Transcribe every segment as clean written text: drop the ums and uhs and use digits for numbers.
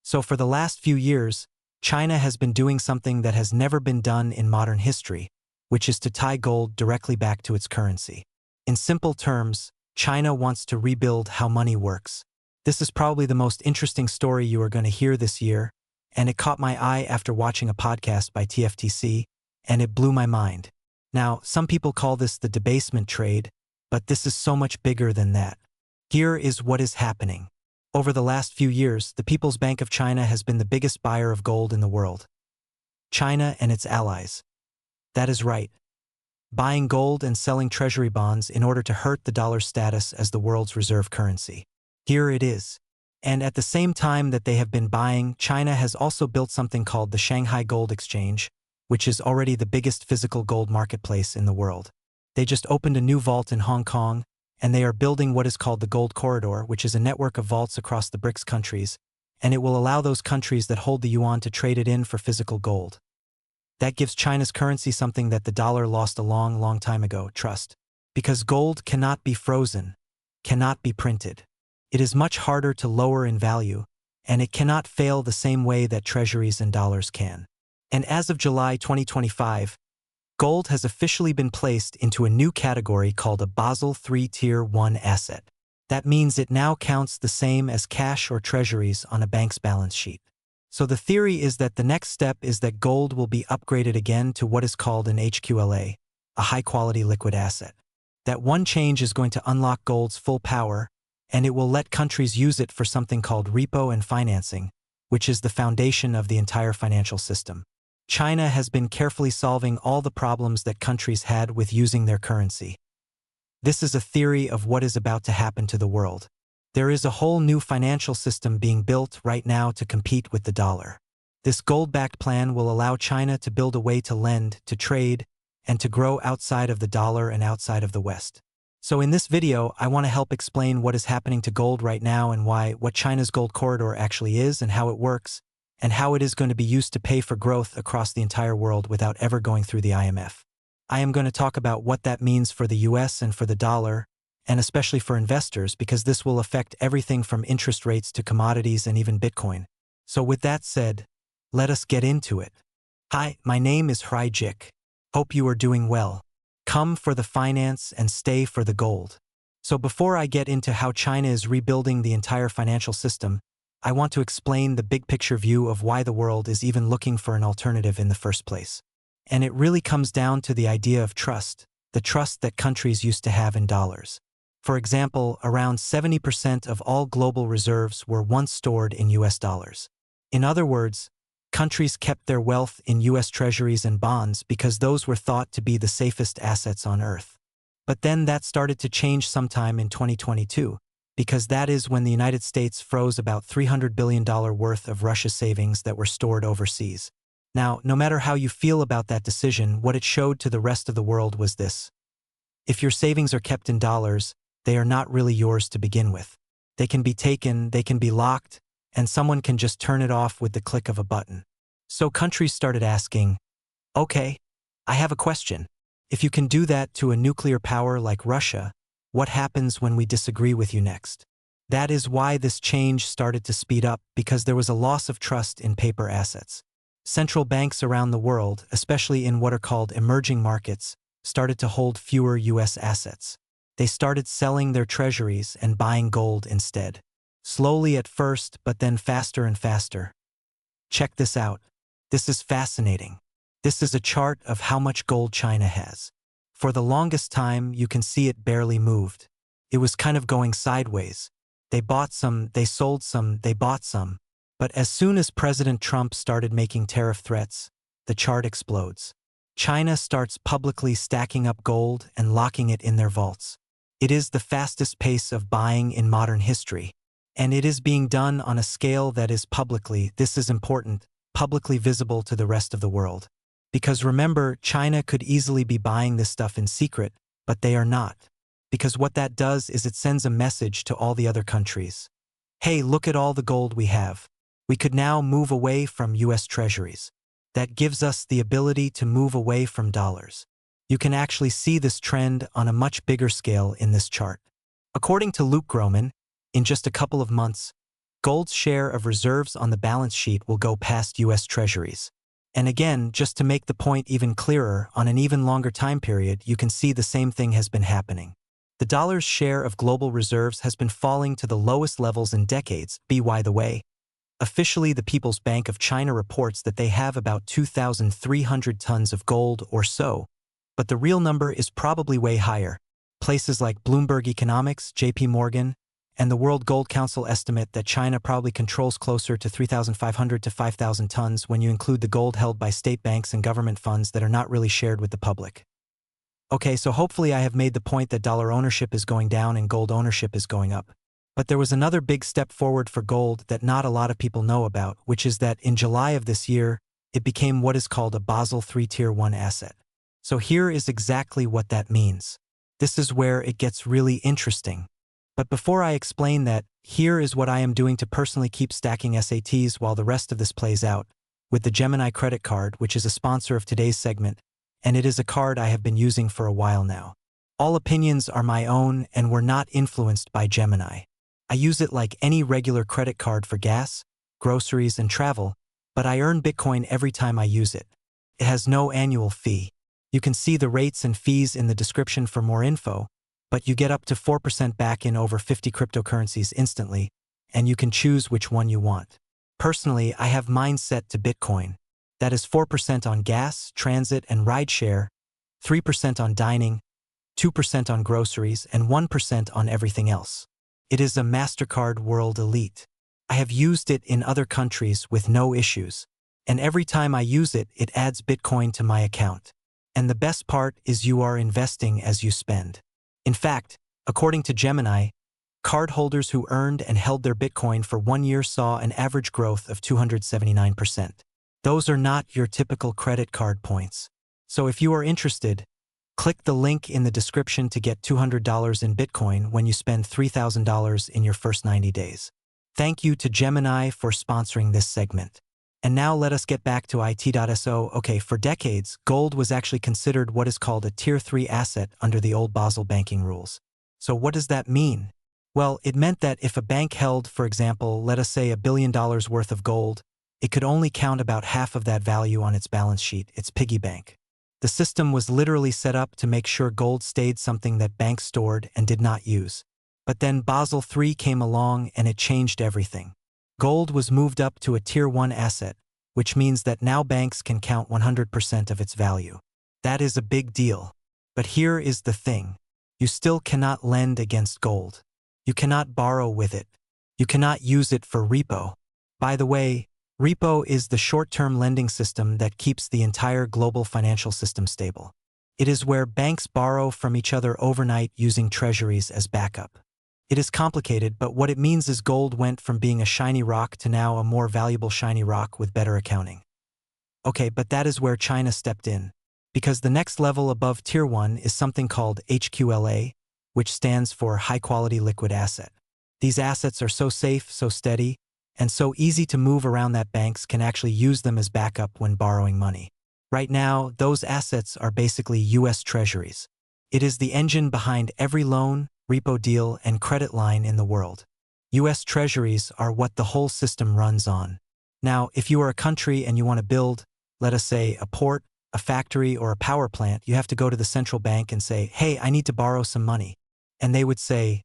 So for the last few years, China has been doing something that has never been done in modern history, which is to tie gold directly back to its currency. In simple terms, China wants to rebuild how money works. This is probably the most interesting story you are going to hear this year, and it caught my eye after watching a podcast by TFTC, and it blew my mind. Now, some people call this the debasement trade, but this is so much bigger than that. Here is what is happening. Over the last few years, the People's Bank of China has been the biggest buyer of gold in the world. China and its allies. That is right. Buying gold and selling treasury bonds in order to hurt the dollar's status as the world's reserve currency. Here it is. And at the same time that they have been buying, China has also built something called the Shanghai Gold Exchange, which is already the biggest physical gold marketplace in the world. They just opened a new vault in Hong Kong, and they are building what is called the Gold Corridor, which is a network of vaults across the BRICS countries, and it will allow those countries that hold the yuan to trade it in for physical gold. That gives China's currency something that the dollar lost a long, long time ago, trust. Because gold cannot be frozen, cannot be printed. It is much harder to lower in value, and it cannot fail the same way that treasuries and dollars can. And as of July 2025, gold has officially been placed into a new category called a Basel III Tier 1 asset. That means it now counts the same as cash or treasuries on a bank's balance sheet. So the theory is that the next step is that gold will be upgraded again to what is called an HQLA, a high-quality liquid asset. That one change is going to unlock gold's full power, and it will let countries use it for something called repo and financing, which is the foundation of the entire financial system. China has been carefully solving all the problems that countries had with using their currency. This is a theory of what is about to happen to the world. There is a whole new financial system being built right now to compete with the dollar. This gold-backed plan will allow China to build a way to lend, to trade, and to grow outside of the dollar and outside of the West. So in this video, I want to help explain what is happening to gold right now and what China's gold corridor actually is and how it works, and how it is going to be used to pay for growth across the entire world without ever going through the IMF. I am going to talk about what that means for the US and for the dollar, and especially for investors, because this will affect everything from interest rates to commodities and even Bitcoin. So with that said, let us get into it. Hi, my name is Hry Jik. Hope you are doing well. Come for the finance and stay for the gold. So before I get into how China is rebuilding the entire financial system, I want to explain the big picture view of why the world is even looking for an alternative in the first place. And it really comes down to the idea of trust, the trust that countries used to have in dollars. For example, around 70% of all global reserves were once stored in US dollars. In other words, countries kept their wealth in US treasuries and bonds because those were thought to be the safest assets on Earth. But then that started to change sometime in 2022, because that is when the United States froze about $300 billion worth of Russia's savings that were stored overseas. Now, no matter how you feel about that decision, what it showed to the rest of the world was this. If your savings are kept in dollars, they are not really yours to begin with. They can be taken, they can be locked, and someone can just turn it off with the click of a button. So countries started asking, okay, I have a question. If you can do that to a nuclear power like Russia, what happens when we disagree with you next? That is why this change started to speed up, because there was a loss of trust in paper assets. Central banks around the world, especially in what are called emerging markets, started to hold fewer US assets. They started selling their treasuries and buying gold instead. Slowly at first, but then faster and faster. Check this out. This is fascinating. This is a chart of how much gold China has. For the longest time, you can see it barely moved. It was kind of going sideways. They bought some, they sold some, they bought some. But as soon as President Trump started making tariff threats, the chart explodes. China starts publicly stacking up gold and locking it in their vaults. It is the fastest pace of buying in modern history. And it is being done on a scale that is publicly, this is important, publicly visible to the rest of the world. Because remember, China could easily be buying this stuff in secret, but they are not. Because what that does is it sends a message to all the other countries. Hey, look at all the gold we have. We could now move away from US treasuries. That gives us the ability to move away from dollars. You can actually see this trend on a much bigger scale in this chart. According to Luke Groman, in just a couple of months, gold's share of reserves on the balance sheet will go past U.S. Treasuries. And again, just to make the point even clearer, on an even longer time period, you can see the same thing has been happening. The dollar's share of global reserves has been falling to the lowest levels in decades. By the way, officially the People's Bank of China reports that they have about 2,300 tons of gold or so, but the real number is probably way higher. Places like Bloomberg Economics, JP Morgan, and the World Gold Council estimate that China probably controls closer to 3,500 to 5,000 tons when you include the gold held by state banks and government funds that are not really shared with the public. Okay, so hopefully I have made the point that dollar ownership is going down and gold ownership is going up. But there was another big step forward for gold that not a lot of people know about, which is that in July of this year, it became what is called a Basel III Tier 1 asset. So here is exactly what that means. This is where it gets really interesting. But before I explain that, here is what I am doing to personally keep stacking SATs while the rest of this plays out, with the Gemini credit card, which is a sponsor of today's segment, and it is a card I have been using for a while now. All opinions are my own and were not influenced by Gemini. I use it like any regular credit card for gas, groceries, and travel, but I earn Bitcoin every time I use it. It has no annual fee. You can see the rates and fees in the description for more info, but you get up to 4% back in over 50 cryptocurrencies instantly, and you can choose which one you want. Personally, I have mine set to Bitcoin. That is 4% on gas, transit, and rideshare, 3% on dining, 2% on groceries, and 1% on everything else. It is a MasterCard World Elite. I have used it in other countries with no issues, and every time I use it, it adds Bitcoin to my account. And the best part is you are investing as you spend. In fact, according to Gemini, cardholders who earned and held their Bitcoin for 1 year saw an average growth of 279%. Those are not your typical credit card points. So if you are interested, click the link in the description to get $200 in Bitcoin when you spend $3,000 in your first 90 days. Thank you to Gemini for sponsoring this segment. And now let us get back to IT.so. Okay, for decades, gold was actually considered what is called a Tier 3 asset under the old Basel banking rules. So what does that mean? Well, it meant that if a bank held, for example, let us say $1 billion worth of gold, it could only count about half of that value on its balance sheet, its piggy bank. The system was literally set up to make sure gold stayed something that banks stored and did not use. But then Basel III came along and it changed everything. Gold was moved up to a Tier 1 asset, which means that now banks can count 100% of its value. That is a big deal. But here is the thing. You still cannot lend against gold. You cannot borrow with it. You cannot use it for repo. By the way, repo is the short-term lending system that keeps the entire global financial system stable. It is where banks borrow from each other overnight using treasuries as backup. It is complicated, but what it means is gold went from being a shiny rock to now a more valuable shiny rock with better accounting. Okay, but that is where China stepped in, because the next level above Tier 1 is something called HQLA, which stands for High-Quality Liquid Asset. These assets are so safe, so steady, and so easy to move around that banks can actually use them as backup when borrowing money. Right now, those assets are basically U.S. Treasuries. It is the engine behind every loan, repo deal, and credit line in the world. U.S. Treasuries are what the whole system runs on. Now, if you are a country and you want to build, let us say, a port, a factory, or a power plant, you have to go to the central bank and say, hey, I need to borrow some money. And they would say,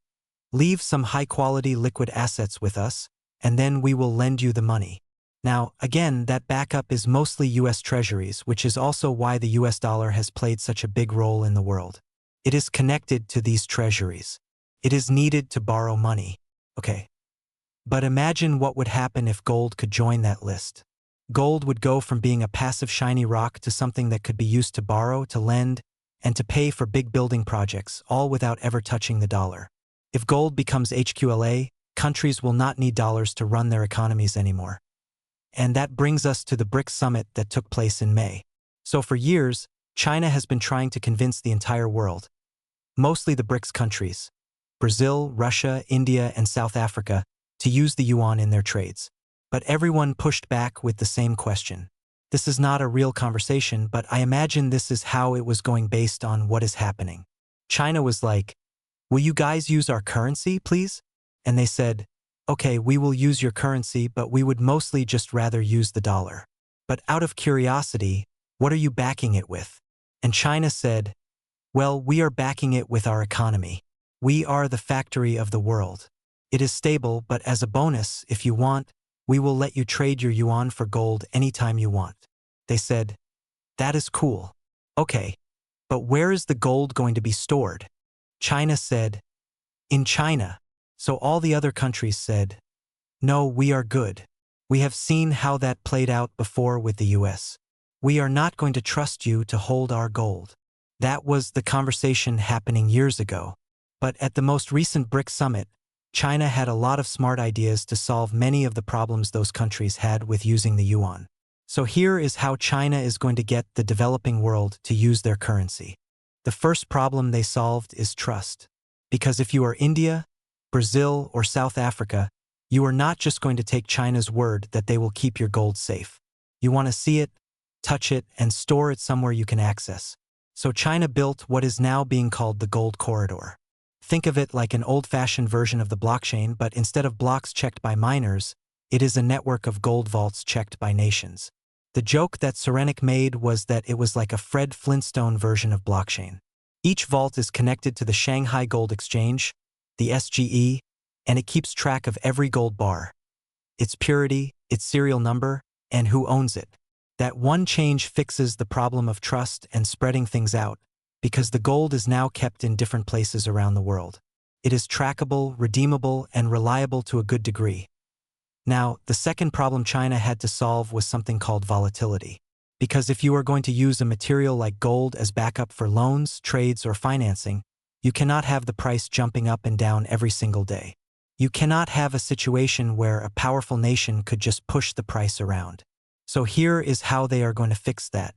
leave some high-quality liquid assets with us, and then we will lend you the money. Now, again, that backup is mostly U.S. Treasuries, which is also why the U.S. dollar has played such a big role in the world. It is connected to these treasuries. It is needed to borrow money. Okay. But imagine what would happen if gold could join that list. Gold would go from being a passive shiny rock to something that could be used to borrow, to lend, and to pay for big building projects, all without ever touching the dollar. If gold becomes HQLA, countries will not need dollars to run their economies anymore. And that brings us to the BRICS summit that took place in May. So for years, China has been trying to convince the entire world, mostly the BRICS countries, Brazil, Russia, India, and South Africa, to use the yuan in their trades. But everyone pushed back with the same question. This is not a real conversation, but I imagine this is how it was going based on what is happening. China was like, will you guys use our currency, please? And they said, okay, we will use your currency, but we would mostly just rather use the dollar. But out of curiosity, what are you backing it with? And China said, well, we are backing it with our economy. We are the factory of the world. It is stable, but as a bonus, if you want, we will let you trade your yuan for gold anytime you want. They said, that is cool. Okay, but where is the gold going to be stored? China said, in China. So all the other countries said, no, we are good. We have seen how that played out before with the US. We are not going to trust you to hold our gold. That was the conversation happening years ago. But at the most recent BRICS summit, China had a lot of smart ideas to solve many of the problems those countries had with using the yuan. So here is how China is going to get the developing world to use their currency. The first problem they solved is trust. Because if you are India, Brazil, or South Africa, you are not just going to take China's word that they will keep your gold safe. You want to see it, touch it, and store it somewhere you can access. So China built what is now being called the Gold Corridor. Think of it like an old-fashioned version of the blockchain, but instead of blocks checked by miners, it is a network of gold vaults checked by nations. The joke that Sarenic made was that it was like a Fred Flintstone version of blockchain. Each vault is connected to the Shanghai Gold Exchange, the SGE, and it keeps track of every gold bar, its purity, its serial number, and who owns it. That one change fixes the problem of trust and spreading things out, because the gold is now kept in different places around the world. It is trackable, redeemable, and reliable to a good degree. Now, the second problem China had to solve was something called volatility. Because if you are going to use a material like gold as backup for loans, trades, or financing, you cannot have the price jumping up and down every single day. You cannot have a situation where a powerful nation could just push the price around. So here is how they are going to fix that.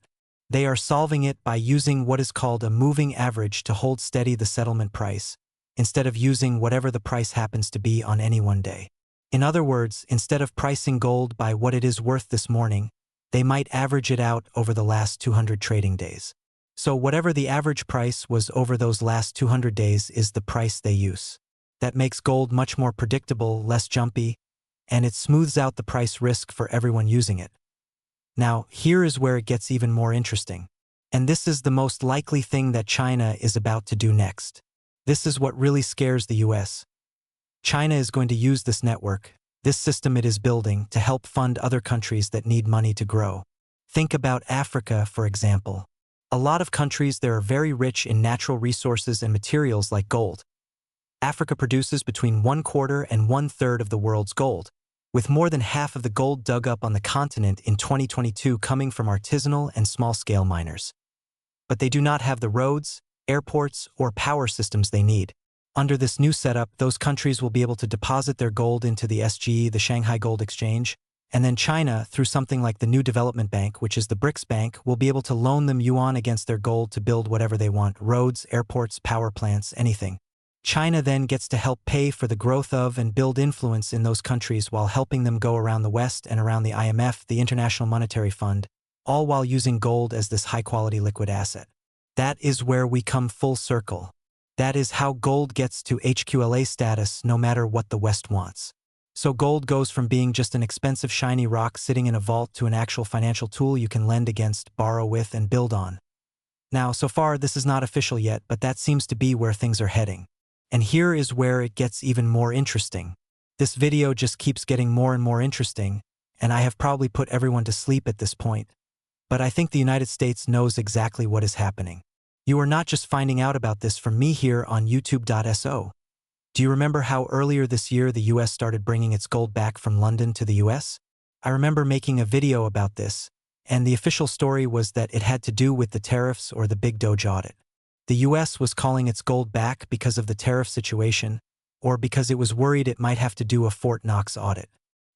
They are solving it by using what is called a moving average to hold steady the settlement price, instead of using whatever the price happens to be on any one day. In other words, instead of pricing gold by what it is worth this morning, they might average it out over the last 200 trading days. So whatever the average price was over those last 200 days is the price they use. That makes gold much more predictable, less jumpy, and it smooths out the price risk for everyone using it. Now, here is where it gets even more interesting. And this is the most likely thing that China is about to do next. This is what really scares the US. China is going to use this network, this system it is building, to help fund other countries that need money to grow. Think about Africa, for example. A lot of countries there are very rich in natural resources and materials like gold. Africa produces between 1/4 and 1/3 of the world's gold, with more than half of the gold dug up on the continent in 2022 coming from artisanal and small-scale miners. But they do not have the roads, airports, or power systems they need. Under this new setup, those countries will be able to deposit their gold into the SGE, the Shanghai Gold Exchange, and then China, through something like the New Development Bank, which is the BRICS Bank, will be able to loan them yuan against their gold to build whatever they want: roads, airports, power plants, anything. China then gets to help pay for the growth of and build influence in those countries while helping them go around the West and around the IMF, the International Monetary Fund, all while using gold as this high-quality liquid asset. That is where we come full circle. That is how gold gets to HQLA status no matter what the West wants. So gold goes from being just an expensive shiny rock sitting in a vault to an actual financial tool you can lend against, borrow with, and build on. Now, so far this is not official yet, but that seems to be where things are heading. And here is where it gets even more interesting. This video just keeps getting more and more interesting, and I have probably put everyone to sleep at this point. But I think the United States knows exactly what is happening. You are not just finding out about this from me here on YouTube.so. Do you remember how earlier this year the US started bringing its gold back from London to the US? I remember making a video about this, and the official story was that it had to do with the tariffs or the big Doge audit. The US was calling its gold back because of the tariff situation, or because it was worried it might have to do a Fort Knox audit.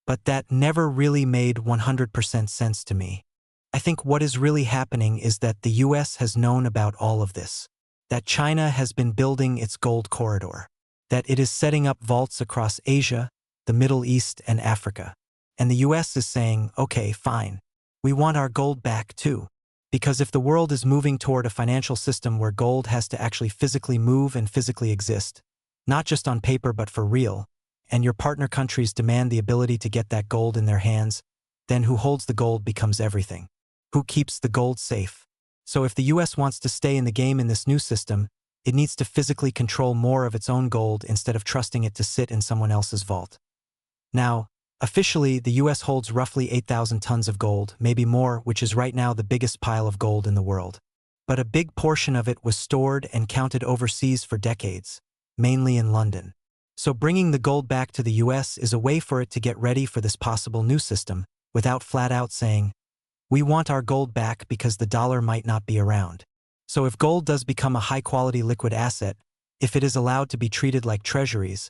But that never really made 100% sense to me. I think what is really happening is that the US has known about all of this, that China has been building its gold corridor, that it is setting up vaults across Asia, the Middle East, and Africa. And the US is saying, okay, fine, we want our gold back too. Because if the world is moving toward a financial system where gold has to actually physically move and physically exist, not just on paper but for real, and your partner countries demand the ability to get that gold in their hands, then who holds the gold becomes everything. Who keeps the gold safe? So if the US wants to stay in the game in this new system, it needs to physically control more of its own gold instead of trusting it to sit in someone else's vault. Now, officially, the US holds roughly 8,000 tons of gold, maybe more, which is right now the biggest pile of gold in the world. But a big portion of it was stored and counted overseas for decades, mainly in London. So bringing the gold back to the US is a way for it to get ready for this possible new system, without flat out saying, we want our gold back because the dollar might not be around. So if gold does become a high-quality liquid asset, if it is allowed to be treated like treasuries,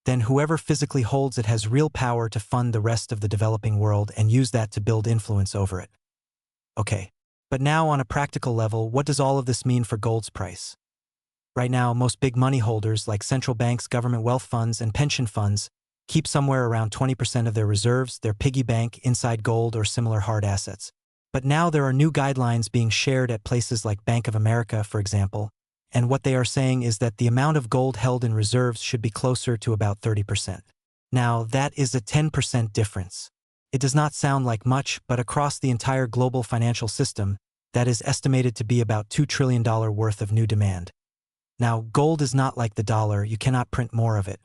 then whoever physically holds it has real power to fund the rest of the developing world and use that to build influence over it. Okay, but now on a practical level, what does all of this mean for gold's price? Right now, most big money holders like central banks, government wealth funds, and pension funds keep somewhere around 20% of their reserves, their piggy bank, inside gold or similar hard assets. But now there are new guidelines being shared at places like Bank of America, for example, and what they are saying is that the amount of gold held in reserves should be closer to about 30%. Now, that is a 10% difference. It does not sound like much, but across the entire global financial system, that is estimated to be about $2 trillion worth of new demand. Now, gold is not like the dollar, you cannot print more of it.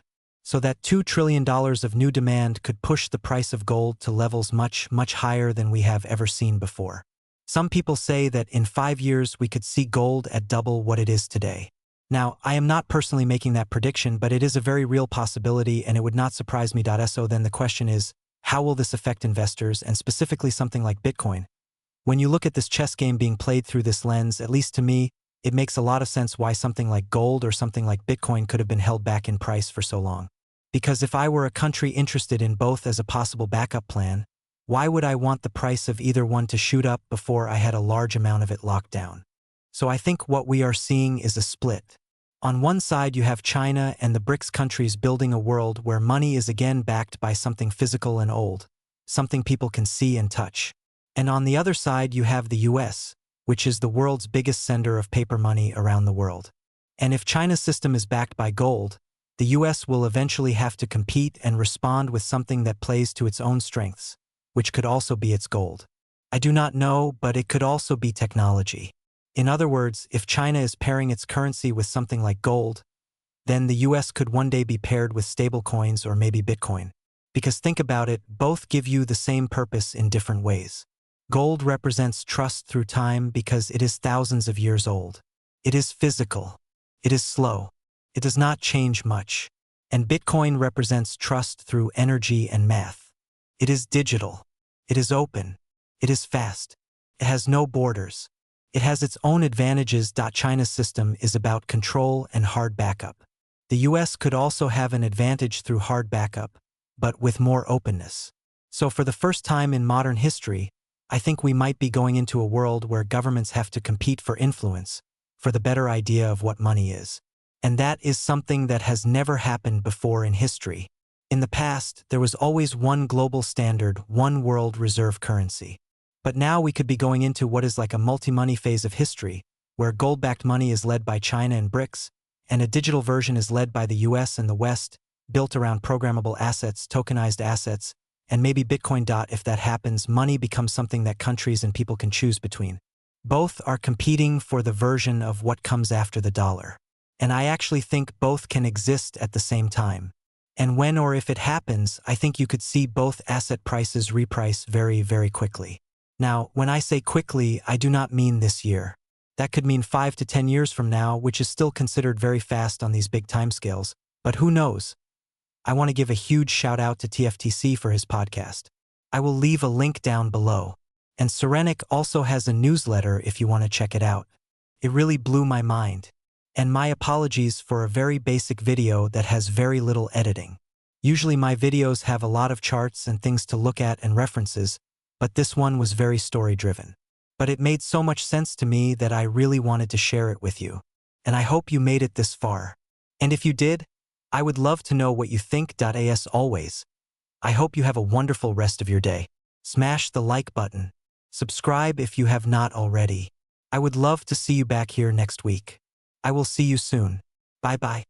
So that $2 trillion of new demand could push the price of gold to levels much, much higher than we have ever seen before. Some people say that in 5 years we could see gold at double what it is today. Now, I am not personally making that prediction, but it is a very real possibility and it would not surprise me. So then the question is, how will this affect investors and specifically something like Bitcoin? When you look at this chess game being played through this lens, at least to me, it makes a lot of sense why something like gold or something like Bitcoin could have been held back in price for so long. Because if I were a country interested in both as a possible backup plan, why would I want the price of either one to shoot up before I had a large amount of it locked down? So I think what we are seeing is a split. On one side you have China and the BRICS countries building a world where money is again backed by something physical and old, something people can see and touch. And on the other side you have the US, which is the world's biggest sender of paper money around the world. And if China's system is backed by gold, the US will eventually have to compete and respond with something that plays to its own strengths, which could also be its gold. I do not know, but it could also be technology. In other words, if China is pairing its currency with something like gold, then the US could one day be paired with stablecoins or maybe Bitcoin. Because think about it, both give you the same purpose in different ways. Gold represents trust through time because it is thousands of years old. It is physical. It is slow. It does not change much. And Bitcoin represents trust through energy and math. It is digital. It is open. It is fast. It has no borders. It has its own advantages. China's system is about control and hard backup. The US could also have an advantage through hard backup, but with more openness. So for the first time in modern history, I think we might be going into a world where governments have to compete for influence, for the better idea of what money is. And that is something that has never happened before in history. In the past, there was always one global standard, one world reserve currency. But now we could be going into what is like a multi-money phase of history, where gold-backed money is led by China and BRICS, and a digital version is led by the US and the West, built around programmable assets, tokenized assets, and maybe Bitcoin. If that happens, money becomes something that countries and people can choose between. Both are competing for the version of what comes after the dollar. And I actually think both can exist at the same time. And when or if it happens, I think you could see both asset prices reprice very, very quickly. Now, when I say quickly, I do not mean this year. That could mean 5 to 10 years from now, which is still considered very fast on these big timescales. But who knows? I want to give a huge shout out to TFTC for his podcast. I will leave a link down below. And Serenic also has a newsletter if you want to check it out. It really blew my mind. And my apologies for a very basic video that has very little editing. Usually my videos have a lot of charts and things to look at and references, but this one was very story-driven. But it made so much sense to me that I really wanted to share it with you. And I hope you made it this far. And if you did, I would love to know what you think. As always, I hope you have a wonderful rest of your day. Smash the like button. Subscribe if you have not already. I would love to see you back here next week. I will see you soon. Bye-bye.